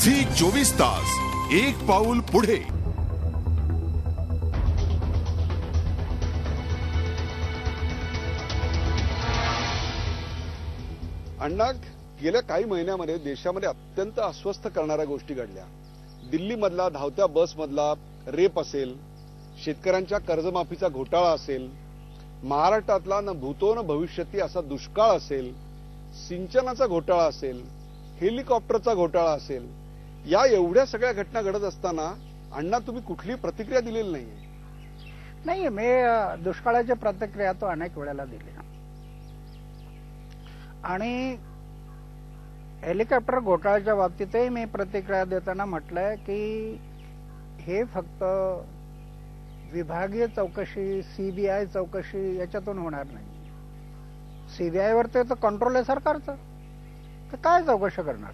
Zee 24 तास एक पाऊल पुढे. अण्णा, गेल्या काही महिन्यामध्ये देशामध्ये अत्यंत अस्वस्थ करणाऱ्या गोष्टी घडल्या. दिल्लीमधला धावत्या बसमधला रेप असेल, शेतकऱ्यांच्या कर्जमाफीचा घोटाळा असेल, महाराष्ट्रातला न भूतो न भविष्यती असा दुष्काळ असेल, सिंचनाचा घोटाळा असेल, हेलिकॉप्टरचा घोटाळा असेल. या एवढ्या सगळ्या घटना घडत असताना अण्णा तुम्ही कुठली प्रतिक्रिया दिलेली नाहीये. नाही, मी दुष्काळाची प्रतिक्रिया तो अनेक वेळेला दिली आणि हेलिकॉप्टर घोटाळ्याच्या बाबतीतही मी प्रतिक्रिया देताना म्हटलंय की हे फक्त विभागीय चौकशी, सीबीआय चौकशी याच्यातून होणार नाही. सीबीआयवर ते तर कंट्रोल आहे सरकारचं, तर काय चौकशी करणार?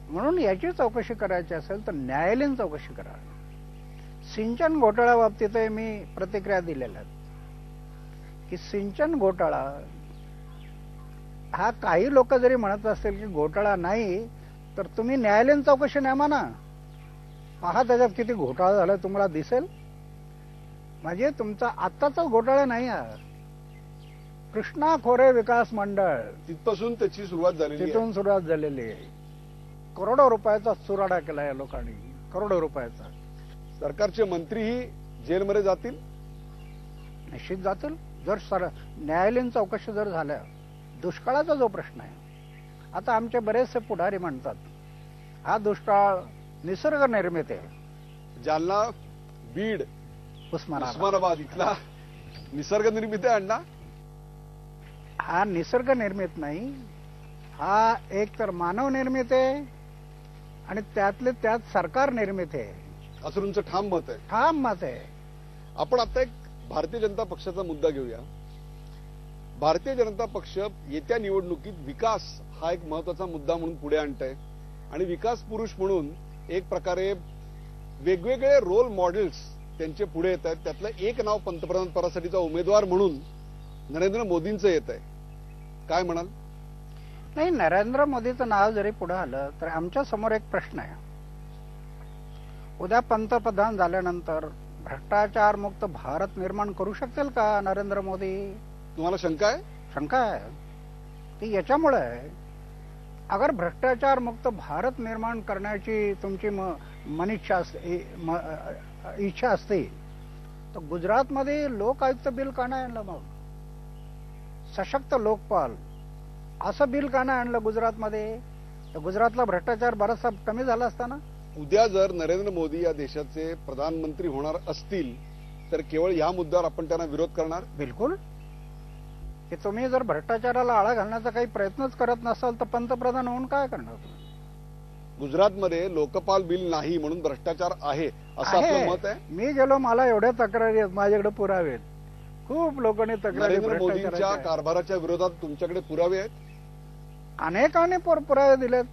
म्हणून याची चौकशी करायची असेल तर न्यायालयीन चौकशी करा. सिंचन घोटाळ्या बाबतीतही मी प्रतिक्रिया दिलेल्या आहेत की सिंचन घोटाळा हा काही लोक जरी म्हणत असतील की घोटाळा नाही, तर तुम्ही न्यायालयीन चौकशी नेमा ना. पहा त्याच्यात किती घोटाळा झाला तुम्हाला दिसेल. म्हणजे तुमचा आत्ताचा घोटाळा नाही हा. कृष्णा खोरे विकास मंडळ तिथपासून त्याची सुरुवात झालेली, तिथून सुरुवात झालेली आहे. करोडो रुपयाचा चुराडा केला या लोकांनी, करोडो रुपयाचा. सरकारचे मंत्रीही जेलमध्ये जातील, निश्चित जातील जर न्यायालयीन चौकशी जर झाल्या. दुष्काळाचा जो प्रश्न आहे, आता आमचे बरेचसे पुढारी म्हणतात हा दुष्काळ निसर्ग निर्मित आहे. जालना, बीड, उस्मानाबाद इथला निसर्ग निर्मित आहे अण्णा. हा निसर्ग निर्मित नाही, हा एक तर मानव निर्मित आहे आणि त्यातले त्यात सरकार निर्मित आहे, असं तुमचं ठाम मत आहे? ठाम मत आहे. आपण आता एक भारतीय जनता पक्षाचा मुद्दा घेऊया. भारतीय जनता पक्ष येत्या निवडणुकीत विकास हा एक महत्वाचा मुद्दा म्हणून पुढे आणत आहे आणि विकास पुरुष म्हणून एक प्रकारे वेगवेगळे रोल मॉडेल्स त्यांचे पुढे येत आहेत. त्यातलं एक नाव पंतप्रधान पदासाठीचा उमेदवार म्हणून नरेंद्र मोदींचं येत आहे. काय म्हणाल? नाही, नरेंद्र मोदीचं नाव जरी पुढे आलं तर आमच्या समोर एक प्रश्न आहे. उद्या पंतप्रधान झाल्यानंतर भ्रष्टाचार मुक्त भारत निर्माण करू शकतील का नरेंद्र मोदी? तुम्हाला शंका आहे? शंका आहे ती याच्यामुळे आहे, अगर भ्रष्टाचार मुक्त भारत निर्माण करण्याची तुमची इच्छा असते तर गुजरातमध्ये लोक आयुक्त बिल का नाही आणलं? मग सशक्त लोकपाल असं बिल का नाही आणलं गुजरातमध्ये? तर गुजरातला भ्रष्टाचार बराचसा कमी झाला असताना. उद्या जर नरेंद्र मोदी या देशाचे प्रधानमंत्री होणार असतील तर केवळ या मुद्द्यावर आपण त्यांना विरोध करणार? बिलकुल. की तुम्ही जर भ्रष्टाचाराला आळा घालण्याचा काही प्रयत्नच करत नसाल तर पंतप्रधान होऊन काय करणार तुम्ही? गुजरातमध्ये लोकपाल बिल नाही म्हणून भ्रष्टाचार आहे असं आपलं मत आहे? मी गेलो, मला एवढ्या तक्रारी आहेत, माझ्याकडे पुरावे आहेत. खूप लोकांनी तक्रारी. नरेंद्र मोदींच्या कारभाराच्या विरोधात तुमच्याकडे पुरावे आहेत? अनेकांनी पुरावे दिलेत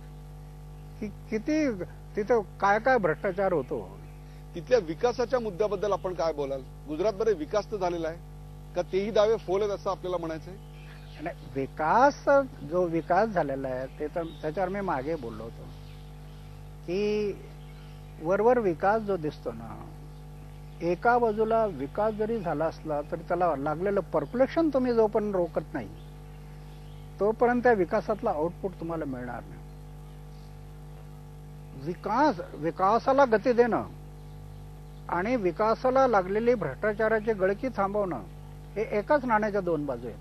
की किती तिथं काय काय भ्रष्टाचार होतो. तिथल्या विकासाच्या मुद्द्याबद्दल आपण काय बोलाल? गुजरातमध्ये विकास तर झालेला आहे का तेही दावे फोल आहेत असं आपल्याला म्हणायचंय? विकास, जो विकास झालेला आहे ते तर त्याच्यावर मी मागे बोललो होतो की वरवर विकास जो दिसतो ना, एका बाजूला विकास जरी झाला असला तरी त्याला लागलेलं पॉप्युलेशन तुम्ही जोपर्यंत रोखत नाही तोपर्यंत त्या विकासातला आउटपुट तुम्हाला मिळणार नाही. विकासाला गती देणं आणि विकासाला लागलेली भ्रष्टाचाराची गळकी थांबवणं हे एकाच नाण्याच्या दोन बाजू आहेत.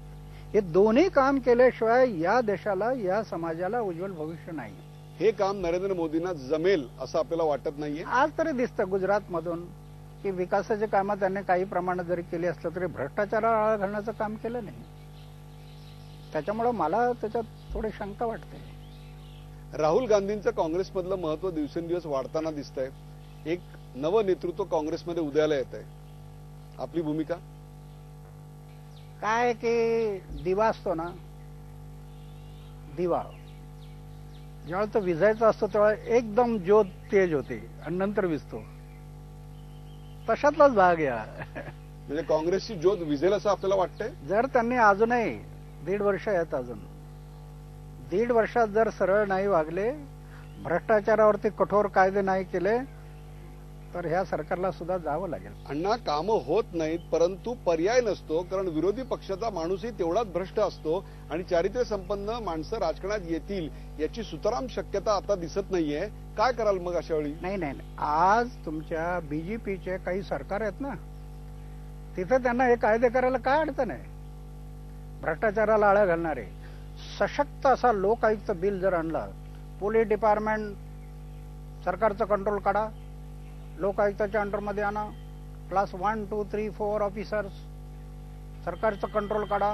हे दोन्ही काम केल्याशिवाय या देशाला, या समाजाला उज्ज्वल भविष्य नाही. हे काम नरेंद्र मोदींना जमेल असं आपल्याला वाटत नाहीये? आज तरी दिसतं गुजरातमधून की विकासाची कामं त्यांनी काही प्रमाणात जरी केली असलं तरी भ्रष्टाचाराला आळा घालण्याचं काम केलं नाही. त्याच्यामुळे मला त्याच्यात थोडी शंका वाटते. राहुल गांधींचं काँग्रेसमधलं महत्व दिवसेंदिवस वाढताना दिसतंय. एक नवं नेतृत्व काँग्रेसमध्ये उदयाला येत आहे. आपली भूमिका काय? की दिवा असतो ना, दिवा ज्यावेळेला तो विझायचा असतो तेव्हा एकदम ज्योत तेज होते आणि नंतर विझतो. तशातलाच भाग या. म्हणजे काँग्रेसची ज्योत विझेल असं आपल्याला वाटतंय? जर त्यांनी अजूनही 1.5 वर्ष आहेत, अजून 1.5 वर्षात जर सरळ नाही वागले, भ्रष्टाचारावरती कठोर कायदे नाही केले तर ह्या सरकारला सुद्धा जावं लागेल. अण्णा, कामं होत नाहीत, परंतु पर्याय नसतो, कारण विरोधी पक्षाचा माणूसही तेवढाच भ्रष्ट असतो आणि चारित्र्य संपन्न माणसं राजकारणात येतील याची सुतराम शक्यता आता दिसत नाहीये. काय कराल मग अशा वेळी? नाही, आज तुमच्या बीजेपीचे काही सरकार आहेत ना, तिथे त्यांना हे कायदे करायला काय अडचण आहे? भ्रष्टाचाराला आळा घालणारे सशक्त असा लोकायुक्त बिल जर आणला, पोलीस डिपार्टमेंट सरकारचं कंट्रोल काढा, लोकायुक्ताच्या अंडरमध्ये आणा, क्लास 1, 2, 3, 4 ऑफिसर्स सरकारचं कंट्रोल काढा,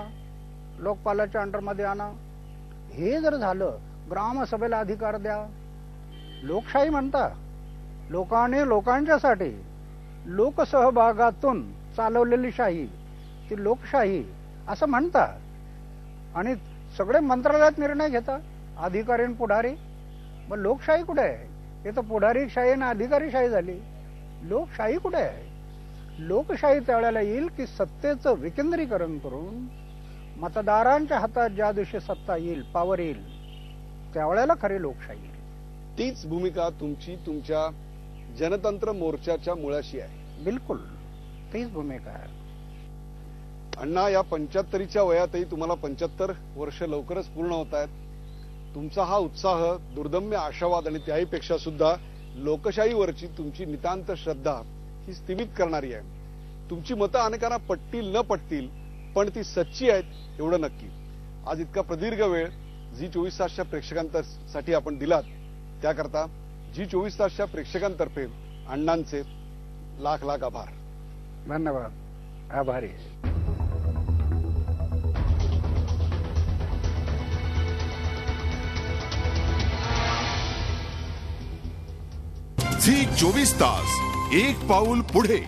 लोकपालाच्या अंडरमध्ये आणा. हे जर झालं, ग्रामसभेला अधिकार द्या. लोकशाही म्हणता, लोकांनी लोकांच्यासाठी लोकसहभागातून चालवलेली शाही ती लोकशाही असं म्हणता, आणि सगळे मंत्रालयात निर्णय घेता अधिकारी आणि पुढारी. मग लोकशाही कुठे आहे? हे तर पुढारीशाही आणि अधिकारीशाही झाली. लोकशाही कुठे आहे? लोकशाही त्यावेळेला येईल की सत्तेचं विकेंद्रीकरण करून मतदारांच्या हातात ज्या दिवशी सत्ता येईल, पॉवर येईल, त्यावेळेला खरी लोकशाही येईल. तीच भूमिका तुमची तुमच्या जनतंत्र मोर्चाच्या मुळाशी आहे. बिलकुल तीच भूमिका आहे. अण्णा, या 75च्या वयातही तुम्हाला 75 वर्ष लवकरच पूर्ण होत आहेत. तुमचा हा उत्साह, दुर्दम्य आशावाद आणि त्याहीपेक्षा सुद्धा लोकशाहीवरची तुमची नितांत श्रद्धा ही स्तिमित करणारी आहे. तुमची मतं अनेकांना पटतील न पटतील, पण ती सच्ची आहेत एवढं नक्की. आज इतका प्रदीर्घ वेळ झी 24 तासच्या प्रेक्षकांसाठी आपण दिलात, त्याकरता झी 24 तासच्या प्रेक्षकांतर्फे अण्णांचे लाख लाख आभार. धन्यवाद. आभारी आहे. झी 24 तास, एक पाऊल पुढे.